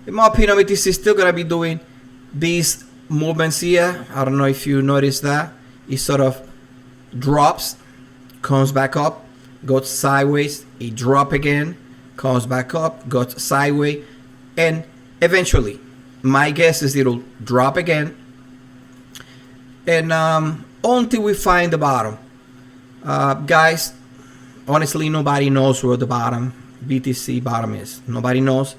In my opinion, BTC is still gonna be doing these movements here. I don't know if you noticed that. It sort of drops, comes back up, goes sideways, it drop again, comes back up, goes sideways, and eventually, my guess is it'll drop again, and until we find the bottom. Guys, honestly, nobody knows where the bottom, BTC bottom is. Nobody knows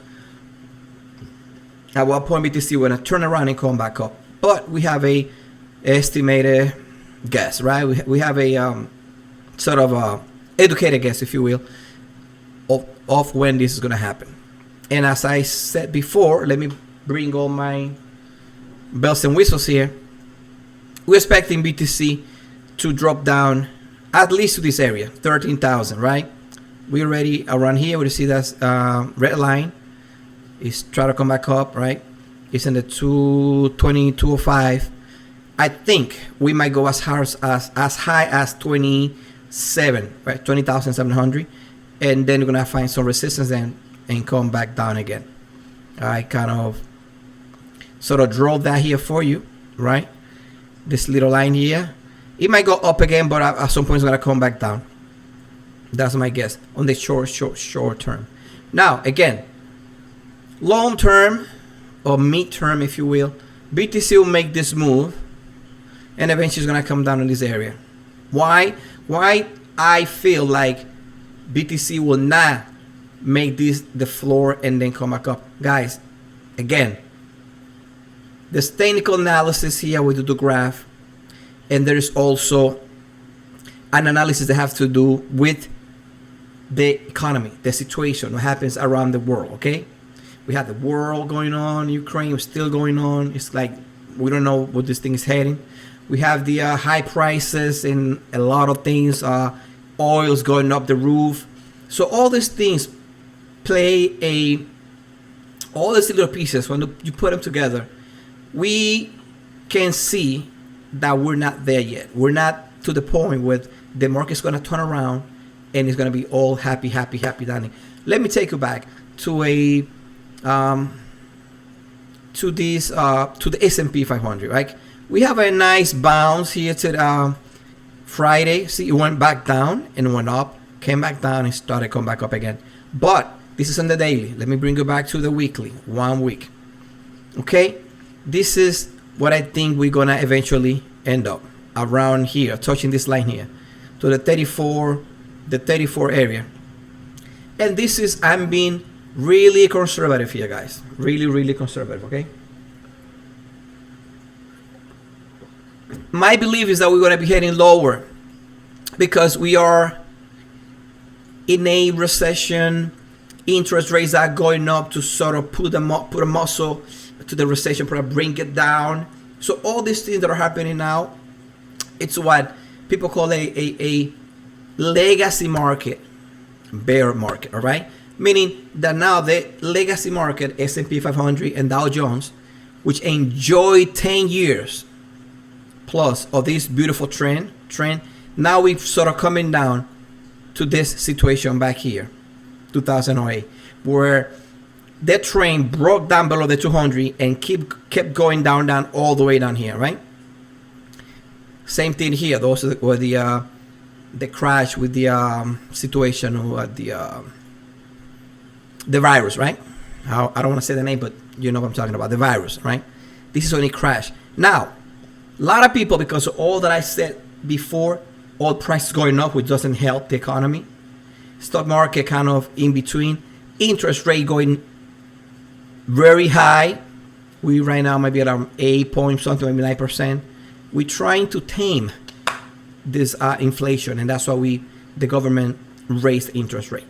at what point BTC will turn around and come back up. But we have a estimated guess, right? We have a sort of educated guess, if you will, of when this is going to happen. And as I said before, let me bring all my bells and whistles here. We're expecting BTC to drop down at least to this area, 13,000, right? We're already around here. We see that red line is trying to come back up, right? It's in the 220, 205. I think we might go as high as 27, right? 20,700, and then we're gonna find some resistance and come back down again. I kind of sort of draw that here for you, right? This little line here, it might go up again, but at some point it's gonna come back down. That's my guess on the short term. Now again, long term or mid term, if you will, BTC will make this move, and eventually it's gonna come down in this area. Why I feel like BTC will not make this the floor and then come back up? Guys, again, there's technical analysis here. We do the graph, and there's also an analysis that has to do with the economy, the situation, what happens around the world. Okay, we have the world going on, Ukraine is still going on. It's like we don't know what this thing is heading. We have the high prices and a lot of things. Oil's going up the roof. So all these things play all these little pieces, when you put them together, we can see that we're not there yet. We're not to the point where the market's going to turn around and it's going to be all happy dining. Let me take you back to to the S&P 500, right? We have a nice bounce here to Friday. See, it went back down and went up, came back down and started coming back up again. But this is on the daily. Let me bring you back to the weekly, 1 week. Okay, this is what I think we're gonna eventually end up around here, touching this line here to the 34 area. And this is, I'm being really conservative here, guys. Really conservative. Okay, my belief is that we're gonna be heading lower because we are in a recession. Interest rates are going up to sort of put a muscle to the recession, probably bring it down. So all these things that are happening now, it's what people call a legacy market, bear market. All right, meaning that now the legacy market, S&P 500 and Dow Jones, which enjoyed 10 years plus of this beautiful trend, now we've sort of coming down to this situation back here, 2008, where that train broke down below the 200 and kept going down all the way down here, right? Same thing here. Those were the crash with the situation with the virus, right? I don't want to say the name, but you know what I'm talking about, the virus, right? This is when it crashed. Now, a lot of people, because of all that I said before, oil prices going up, which doesn't help the economy. Stock market kind of in between. Interest rate going very high. We right now might be around 8 point something, maybe 9%. We're trying to tame this inflation, and that's why the government raised the interest rate.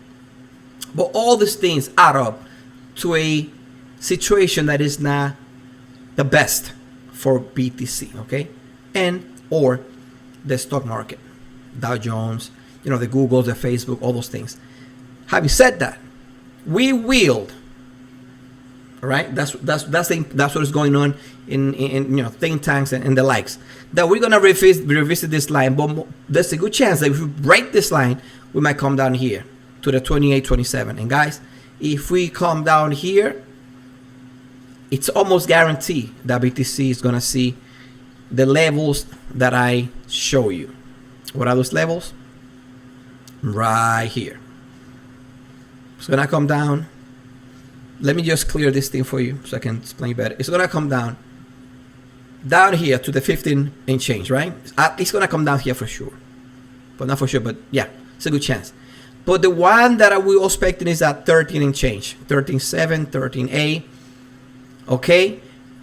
But all these things add up to a situation that is not the best for BTC, okay, and or the stock market, Dow Jones, the Googles, the Facebook, all those things. Having said that, we will, all right, that's what is going on in think tanks and the likes, that we're gonna revisit this line, but there's a good chance that if we break this line, we might come down here to the 28, 27. And guys, if we come down here, it's almost guaranteed that BTC is gonna see the levels that I show you. What are those levels? Right here. It's gonna come down. Let me just clear this thing for you so I can explain better. It's gonna come down here to the 15 and change, right? It's gonna come down here for sure, but not for sure, but yeah, it's a good chance. But the one that we all expecting is at 13 and change, 13.7, 13.8, okay?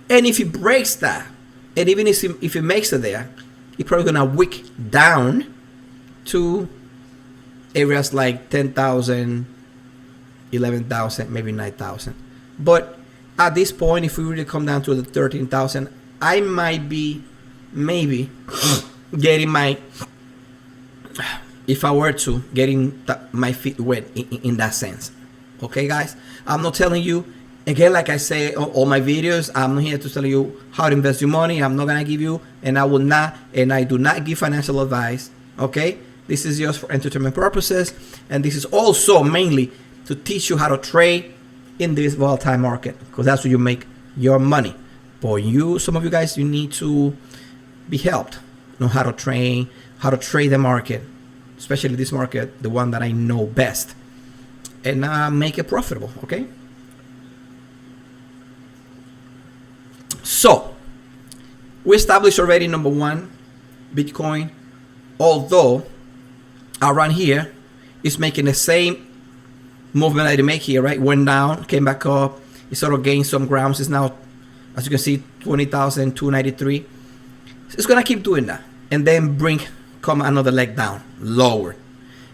And if it breaks that, and even if it makes it there, it's probably gonna wick down to areas like 10,000, 11,000, maybe 9,000. But at this point, if we really come down to the 13,000, I might be maybe getting my, if I were to, getting my feet wet in that sense. Okay, guys? I'm not telling you, again, like I say on all my videos, I'm not here to tell you how to invest your money. I'm not going to give you, and I will not, and I do not give financial advice. Okay? This is just for entertainment purposes, and this is also mainly to teach you how to trade in this volatile market, because that's where you make your money. For you, some of you guys, you need to be helped, know how to trade the market, especially this market, the one that I know best, and make it profitable. Okay. So we established already, number one, Bitcoin, although around here is making the same movement that it make here, right? Went down, came back up, it sort of gained some grounds. It's now, as you can see, 20,293. It's gonna keep doing that, and then come another leg down, lower,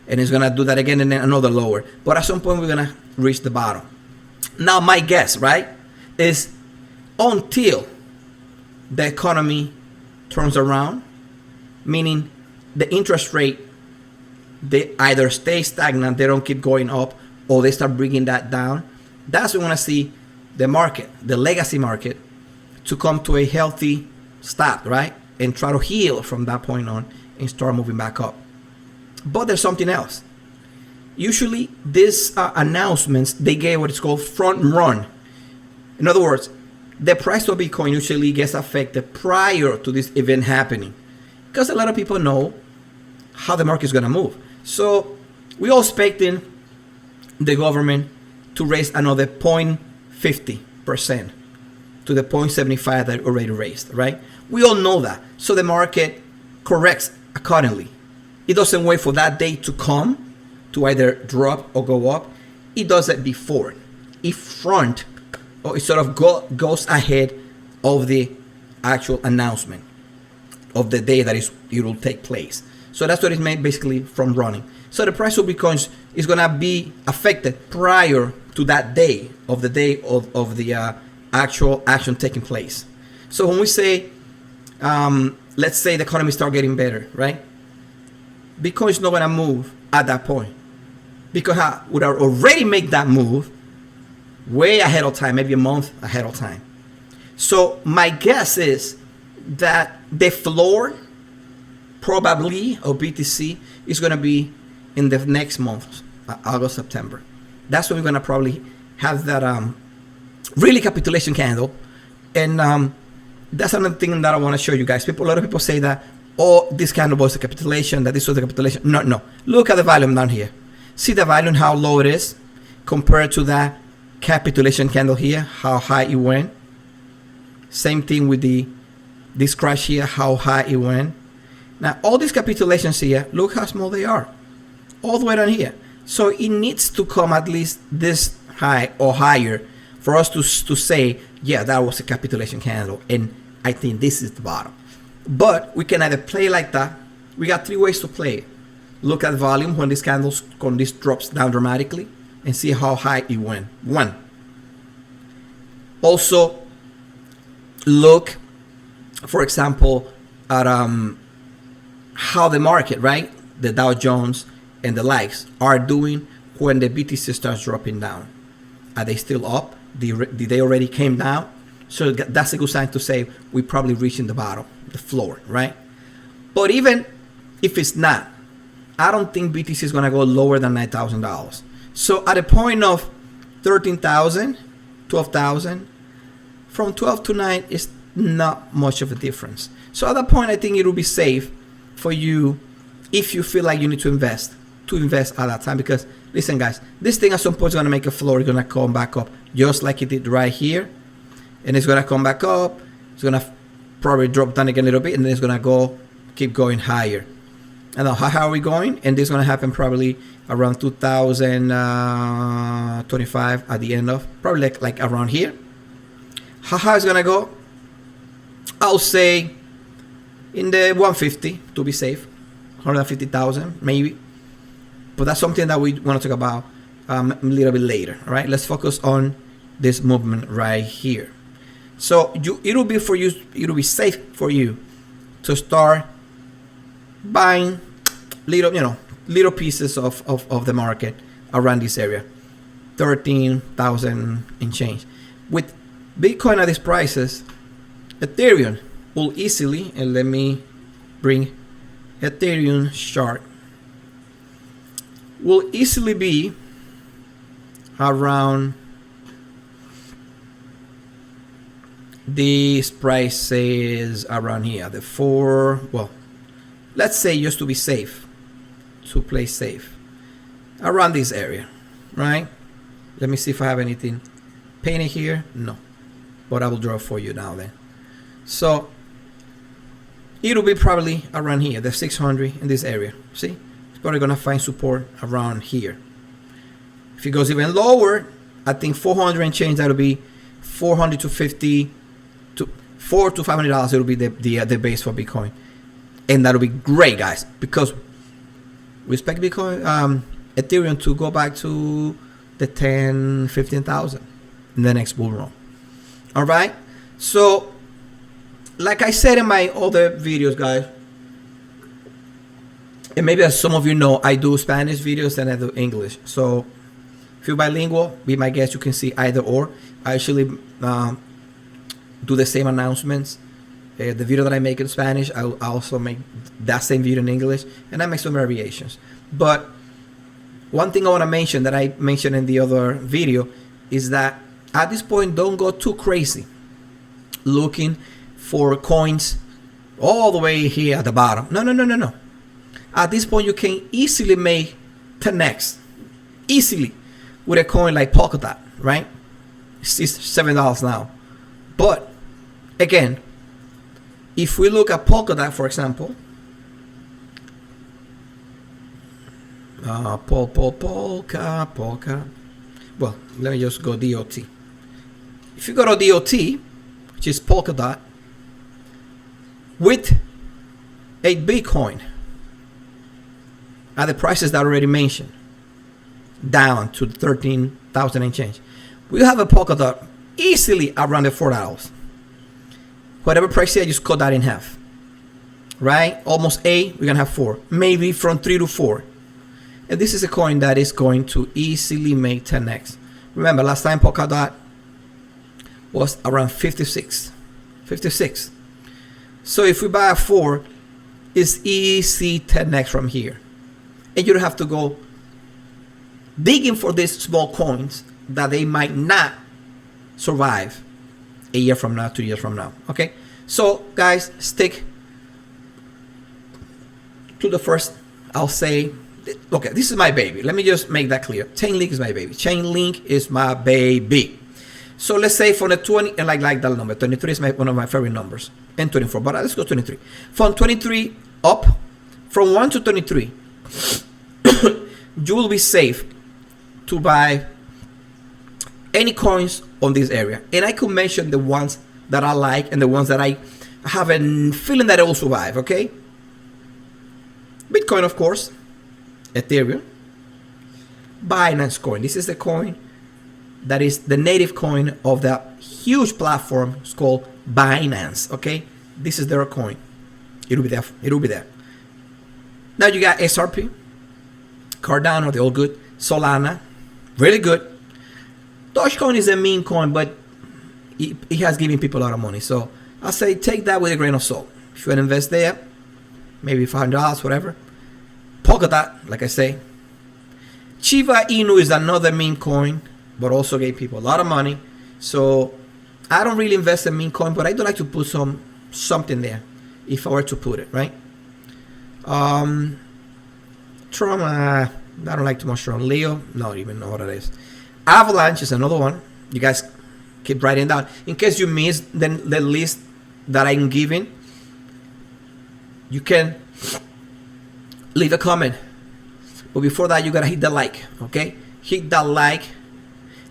and it's gonna do that again, and then another lower. But at some point, we're gonna reach the bottom. Now, my guess, right, is until the economy turns around, meaning the interest rate, they either stay stagnant, they don't keep going up, or they start bringing that down. That's when we want to see the market, the legacy market, to come to a healthy stop, right? And try to heal from that point on and start moving back up. But there's something else. Usually, these announcements, they get what is called front run. In other words, the price of Bitcoin usually gets affected prior to this event happening, because a lot of people know how the market is going to move. So we all expecting the government to raise another 0.50% to the 0.75 that it already raised, right? We all know that. So the market corrects accordingly. It doesn't wait for that day to come to either drop or go up. It does it before. It front, or it sort of goes ahead of the actual announcement of the day that it will take place. So that's what it meant basically from running. So the price of Bitcoin is going to be affected prior to that day of the actual action taking place. So when we say, let's say the economy start getting better, right? Bitcoin is not going to move at that point, because I would have already made that move way ahead of time, maybe a month ahead of time. So my guess is that the floor probably of BTC is going to be in the next month, August, September. That's when we're going to probably have that really capitulation candle. And that's another thing that I want to show you guys. A lot of people say that, oh, this candle was a capitulation, that this was a capitulation. No. Look at the volume down here. See the volume, how low it is compared to that capitulation candle here, how high it went. Same thing with this crash here, how high it went. Now, all these capitulations here, look how small they are, all the way down here. So it needs to come at least this high or higher for us to say, yeah, that was a capitulation candle, and I think this is the bottom. But we can either play like that. We got three ways to play it. Look at volume when this drops down dramatically, and see how high it went. One. Also, look, for example, at how the market, right, the Dow Jones and the likes are doing when the BTC starts dropping down. Are they still up? Did they already came down? So that's a good sign to say we're probably reaching the bottom, the floor, right? But even if it's not, I don't think BTC is going to go lower than $9,000. So at a point of 13,000, 12,000, from 12 to 9 is not much of a difference. So at that point, I think it will be safe for you, if you feel like you need to invest at that time. Because listen guys, this thing at some point is going to make a floor. It's going to come back up just like it did right here, and it's going to come back up. It's going to probably drop down again a little bit, and then it's going to keep going higher. And now how are we going? And this is going to happen probably around 2025 at the end of, probably like around here. How high is going to go? I'll say in the 150 to be safe, 150,000 maybe. But that's something that we want to talk about a little bit later. All right, let's focus on this movement right here. So it'll be safe for you to start buying little pieces of the market around this area, 13,000 and change. With Bitcoin at these prices, Ethereum will easily, and let me bring Ethereum chart, will easily be around these prices around here, the 4, well, let's say just to be safe, to play safe, around this area, right? Let me see if I have anything painted here. No, but I will draw for you now then. So it'll be probably around here, the 600 in this area. See, it's probably gonna find support around here. If it goes even lower, I think 400 and change, that'll be 400 to 50 to $400 to $500. It'll be the base for Bitcoin, and that'll be great, guys, because we expect Bitcoin, Ethereum to go back to the 10-15,000 in the next bull run. All right, so like I said in my other videos, guys, and maybe as some of you know, I do Spanish videos and I do English. So if you're bilingual, be my guest, you can see either or. I actually do the same announcements. The video that I make in Spanish, I also make that same video in English, and I make some variations. But one thing I want to mention that I mentioned in the other video is that at this point, don't go too crazy looking for coins all the way here at the bottom. No. At this point, you can easily make 10x easily with a coin like Polkadot, right? It's $7 now. But again, if we look at Polkadot, for example, Polka. Well, let me just go DOT. If you go to DOT, which is Polkadot, with a Bitcoin at the prices that I already mentioned, down to 13,000 and change, we have a Polkadot easily around the $4. Whatever price here, just cut that in half, right? Almost 8, we're gonna have 4, maybe from 3 to 4. And this is a coin that is going to easily make 10x. Remember, last time Polkadot was around 56. So if we buy a 4, it's easy 10x from here. And you don't have to go digging for these small coins that they might not survive a year from now, 2 years from now. Okay, so guys, stick to the first. I'll say, okay, this is my baby. Let me just make that clear. Chainlink is my baby. Chainlink is my baby. So let's say from the 20, and like that number, 23 is one of my favorite numbers, and 24. But let's go 23. From 23 up, from 1 to 23, you will be safe to buy any coins on this area. And I could mention the ones that I like and the ones that I have a feeling that I will survive, okay? Bitcoin, of course. Ethereum. Binance coin. This is the coin that is the native coin of the huge platform. It's called Binance, okay? This is their coin. It'll be there. It'll be there. Now you got XRP, Cardano, they're all good. Solana, really good. Dogecoin is a meme coin, but it has given people a lot of money. So I say take that with a grain of salt. If you want to invest there, maybe $500, whatever. Polkadot, like I say. Shiba Inu is another meme coin, but also gave people a lot of money. So I don't really invest in meme coin, but I do like to put something there if I were to put it, right? Tron, I don't like too much Tron. Leo, not even know what it is. Avalanche is another one. You guys keep writing down. In case you missed the list that I'm giving, you can leave a comment. But before that, you gotta hit the like, okay? Hit that like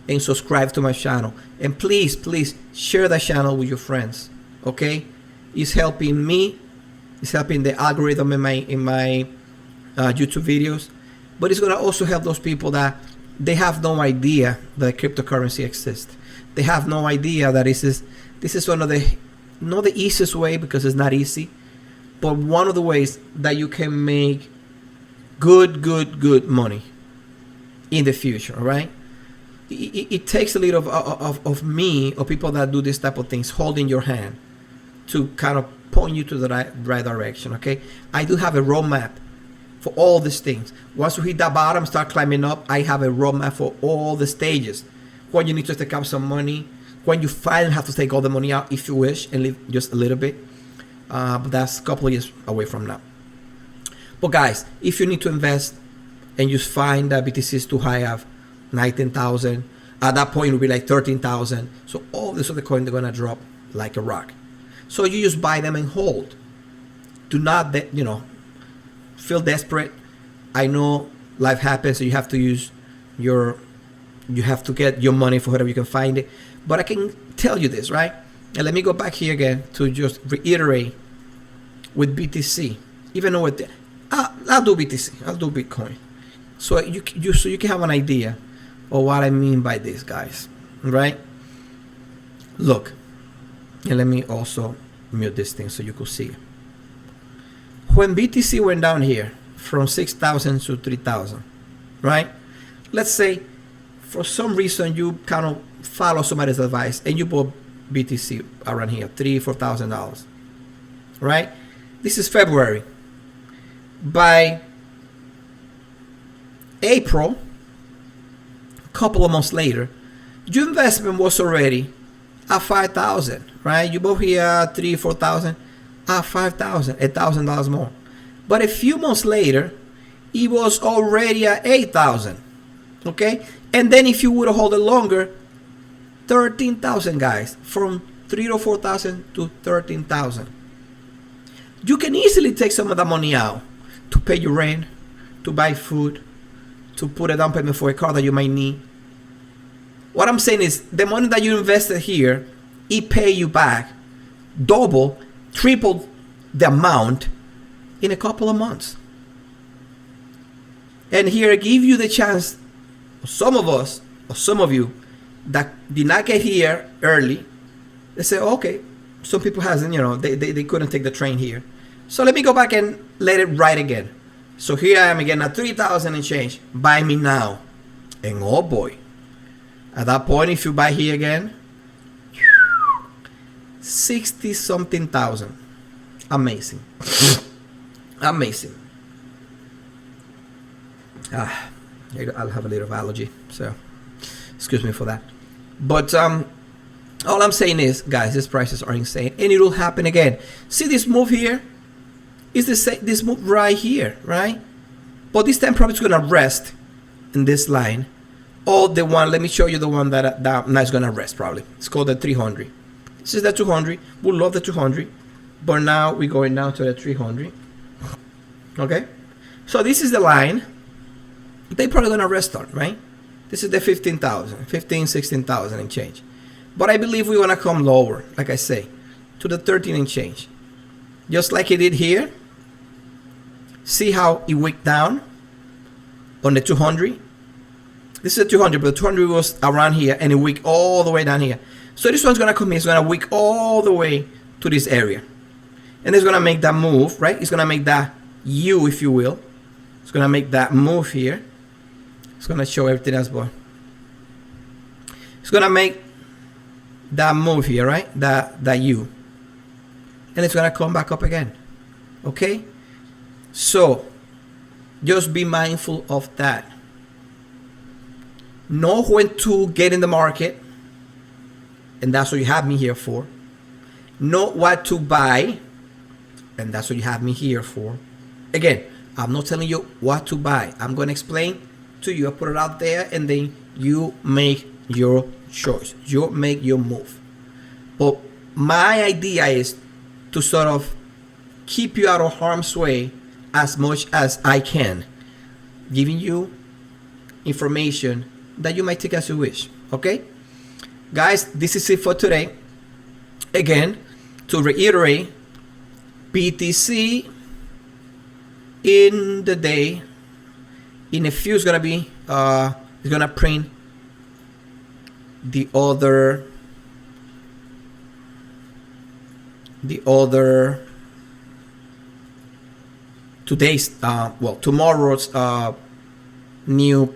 and subscribe to my channel. And please, please share the channel with your friends, okay? It's helping me. It's helping the algorithm in my YouTube videos. But it's gonna also help those people that they have no idea that cryptocurrency exists. They have no idea that this is one of the, not the easiest way because it's not easy, but one of the ways that you can make good money in the future, all right? It takes a little of me or people that do this type of things holding your hand to kind of point you to the right direction, okay? I do have a roadmap for all these things. Once you hit that bottom, start climbing up, I have a roadmap for all the stages. When you need to take out some money, when you finally have to take all the money out if you wish and leave just a little bit. But that's a couple of years away from now. But guys, if you need to invest and you find that BTC is too high of 19,000, at that point it will be like 13,000. So all this other coins are gonna drop like a rock. So you just buy them and hold. Do not, feel desperate. I know life happens, so you have to use you have to get your money for whatever you can find it. But I can tell you this, right? And let me go back here again to just reiterate with BTC. Even though I'll do BTC, I'll do Bitcoin. So you can have an idea of what I mean by this, guys, right? Look, and let me also mute this thing so you could see. When BTC went down here from 6,000 to 3,000, right? Let's say for some reason you kind of follow somebody's advice and you bought BTC around here, $3,000-$4,000, right? This is February. By April, a couple of months later, your investment was already at 5,000, right? You bought here 3,000-4,000, at 5,000, $1,000 more. But a few months later, it was already at 8,000, okay? And then if you would have held it longer, 13,000, guys, from 3,000 to 4,000 to 13,000. You can easily take some of that money out to pay your rent, to buy food, to put a down payment for a car that you might need. What I'm saying is the money that you invested here, it pay you back double, triple the amount in a couple of months. And here I give you the chance, some of us, or some of you that did not get here early, they say, okay, some people hasn't, they couldn't take the train here. So let me go back and let it ride again. So here I am again at 3,000 and change. Buy me now. And oh boy, at that point, if you buy here again, 60 something thousand. Amazing. Amazing. I'll have a little allergy, so excuse me for that. But all I'm saying is, guys, these prices are insane, and it will happen again. See this move here? Is this move right here, right? But this time probably it's gonna rest in this line. Or the one, let me show you the one that now is gonna rest probably. It's called the 300. This is the 200. We love the 200, but now we're going down to the 300. Okay, so this is the line they probably gonna rest on, right? This is the 16,000 and change. But I believe we wanna come lower, like I say, to the 13 and change. Just like it did here. See how it wicked down on the 200? This is the 200, but the 200 was around here and it wicked all the way down here. So this one's gonna come here, it's gonna wick all the way to this area. And it's gonna make that move, right? It's gonna make that U, if you will. It's gonna make that move here. It's gonna show everything else, boy. It's gonna make that move here, right? That U. And it's gonna come back up again. Okay? So just be mindful of that. Know when to get in the market. and that's what you have me here for. Know what to buy, and that's what you have me here for. Again, I'm not telling you what to buy. I'm going to explain to you. I put it out there, and then you make your choice. You make your move. But my idea is to sort of keep you out of harm's way as much as I can, giving you information that you might take as you wish. Okay? Guys, this is it for today. Again, to reiterate, BTC in the day, in a few, is gonna be it's gonna print the other today's tomorrow's new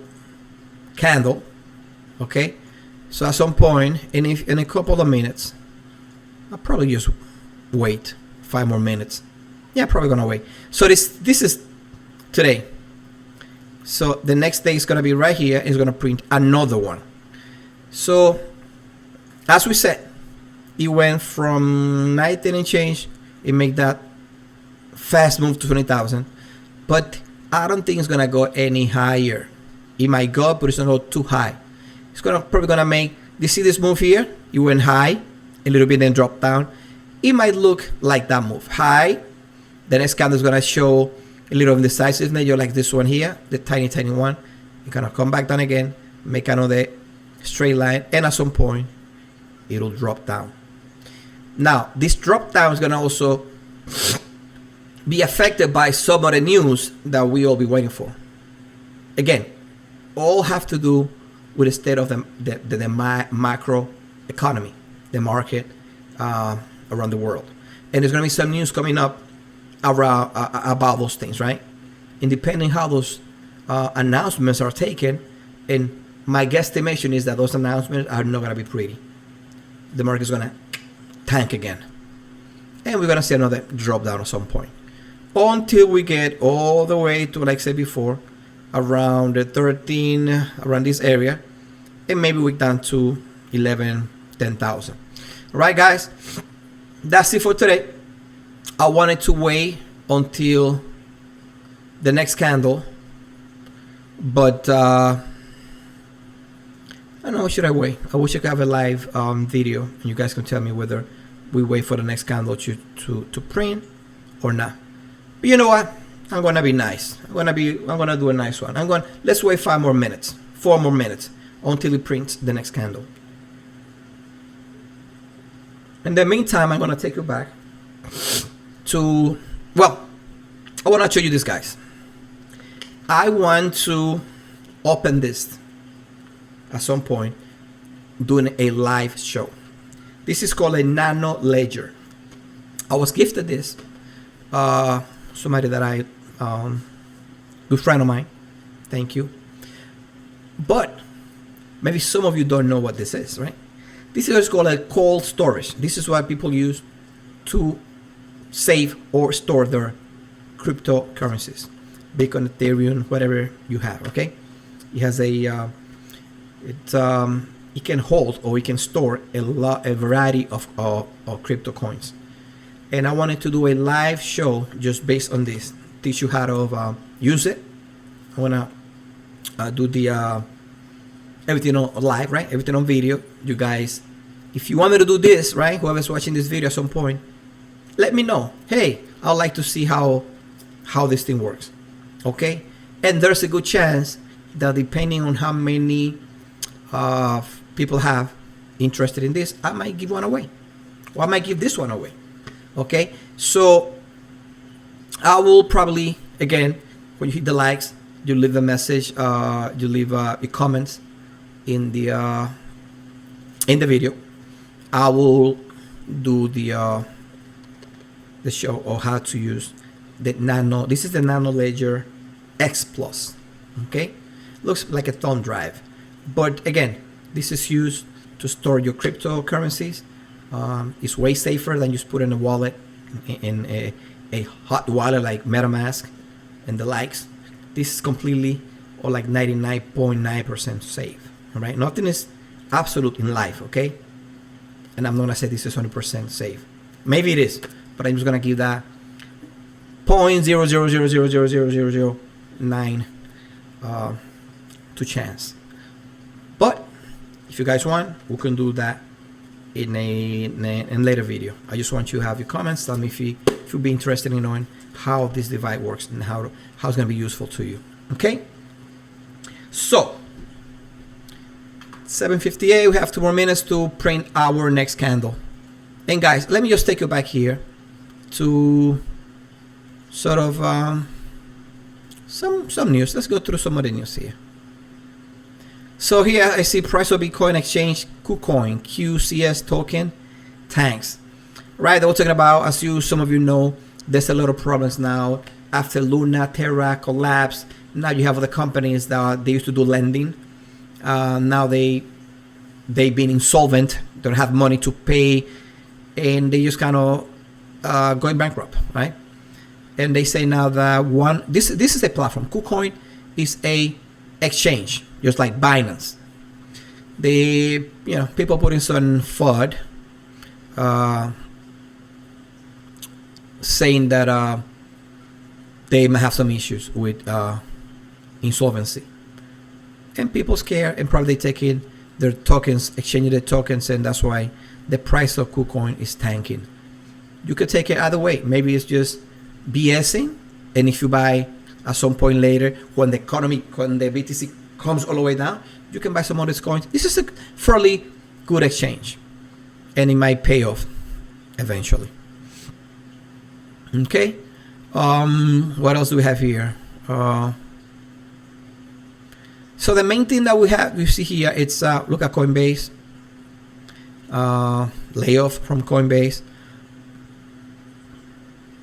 candle. Okay, so at some point in a couple of minutes, I'll probably just wait 5 more minutes. Yeah, probably gonna wait. So this is today. So the next day is gonna be right here. It's gonna print another one. So as we said, it went from 19 and change. It made that fast move to 20,000, but I don't think it's gonna go any higher. It might go, but it's not go too high. It's probably gonna make. You see this move here? It went high a little bit, then drop down. It might look like that move high. The next candle is gonna show a little indecisiveness, like this one here, the tiny one. You're gonna come back down again, make another straight line, and at some point it'll drop down. Now this drop down is gonna also be affected by some of the news that we all be waiting for. Again, all have to do with the state of the macro economy, the market around the world, and there's gonna be some news coming up around about those things, right? And depending how those announcements are taken, and my guesstimation is that those announcements are not gonna be pretty. The market's gonna tank again, and we're gonna see another drop down at some point, until we get all the way to, like I said before, around the 13, around this area, and maybe we're down to 11, 10,000. All right, guys, that's it for today. I wanted to wait until the next candle, but I don't know, should I wait? I wish I could have a live video, and you guys can tell me whether we wait for the next candle to print or not. But you know what? I'm gonna be nice. I'm gonna do a nice one. Let's wait 4 more minutes until it prints the next candle. In the meantime, I'm gonna take you back to, I want to show you this, guys. I want to open this at some point, doing a live show. This is called a nano ledger. I was gifted this, somebody that I good friend of mine, thank you. But maybe some of you don't know what this is, right? This is what's called a cold storage. This is what people use to save or store their cryptocurrencies, Bitcoin, Ethereum, whatever you have. Okay, it has a it can hold, or it can store a variety of crypto coins. And I wanted to do a live show just based on this, teach you how to use it. I wanna do the everything on live, right? Everything on video. You guys, if you want me to do this, right? Whoever's watching this video at some point, let me know. Hey, I'd like to see how this thing works. Okay? And there's a good chance that depending on how many people have interested in this, I might give one away. Or I might give this one away. Okay? So I will probably, again, when you hit the likes, you leave a message, you leave your comments in the video. I will do the show on how to use the nano. This is the Nano Ledger X Plus. Okay, looks like a thumb drive, but again, this is used to store your cryptocurrencies. It's way safer than just put in a wallet, in a hot wallet like MetaMask and the likes. This is completely, or like 99.9% safe. All right, nothing is absolute in life. Okay, and I'm not gonna say this is 100% safe. Maybe it is, but I'm just gonna give that 0.000000009 to chance. But if you guys want, we can do that in a later video. I just want you to have your comments. Tell me if you'd be interested in knowing how this device works and how it's going to be useful to you. Okay, so 7:58, we have 2 more minutes to print our next candle. And guys, let me just take you back here to sort of some news. Let's go through some of the news here. So here I see price of Bitcoin exchange KuCoin, QCS token tanks. Right, they were talking about, as some of you know, there's a lot of problems now after Luna, Terra collapsed. Now you have other companies that they used to do lending. Now they've been insolvent. They don't have money to pay, and they just kind of going bankrupt, right? And they say now that this is a platform. KuCoin is a exchange, just like Binance. People put in some FUD, saying that they may have some issues with insolvency, and people scared and probably taking their tokens, exchanging their tokens, and that's why the price of KuCoin is tanking. You could take it either way. Maybe it's just BSing, and if you buy at some point later when the BTC comes all the way down, you can buy some of these coins. This is a fairly good exchange, and it might pay off eventually. Okay, what else do we have here? So the main thing that we see here, it's look at Coinbase, layoff from Coinbase.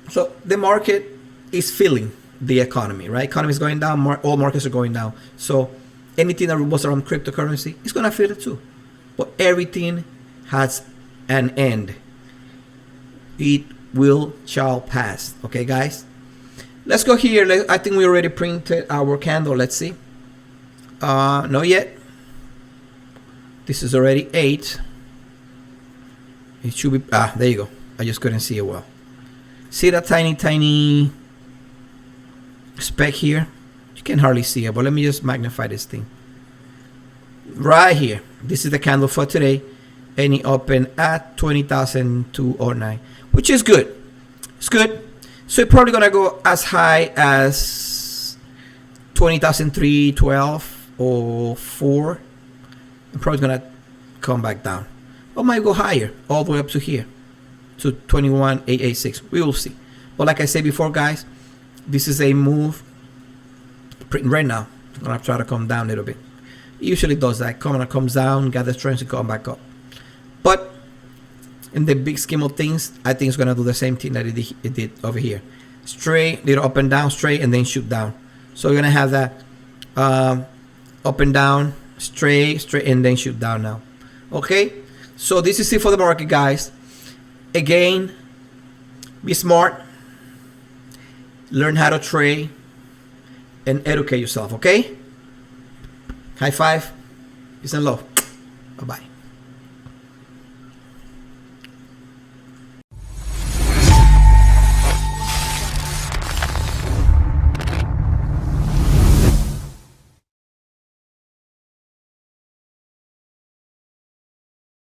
So the market is feeling the economy, right? Economy is going down, all markets are going down. So anything that revolves around cryptocurrency is going to feel it too. But everything has an end. It shall pass. Okay, guys? Let's go here. I think we already printed our candle. Let's see. Not yet. This is already 8. It should be, there you go. I just couldn't see it well. See that tiny speck here? You can hardly see it, but let me just magnify this thing. Right here. This is the candle for today, and it opened at 20,209, which is good. It's good. So it's probably gonna go as high as 20,312 or 4. And probably gonna come back down, or might go higher, all the way up to here, to 21,886. We will see. But like I said before, guys, this is a move. Right now, I'm gonna try to come down a little bit. It usually does that. Comes down, gather strength, and come back up. But in the big scheme of things, I think it's gonna do the same thing that it did over here. Straight, little up and down, straight, and then shoot down. So you're gonna have that up and down, straight, and then shoot down now. Okay, so this is it for the market, guys. Again, be smart, learn how to trade, and educate yourself. Okay, high five, peace and love. Bye bye.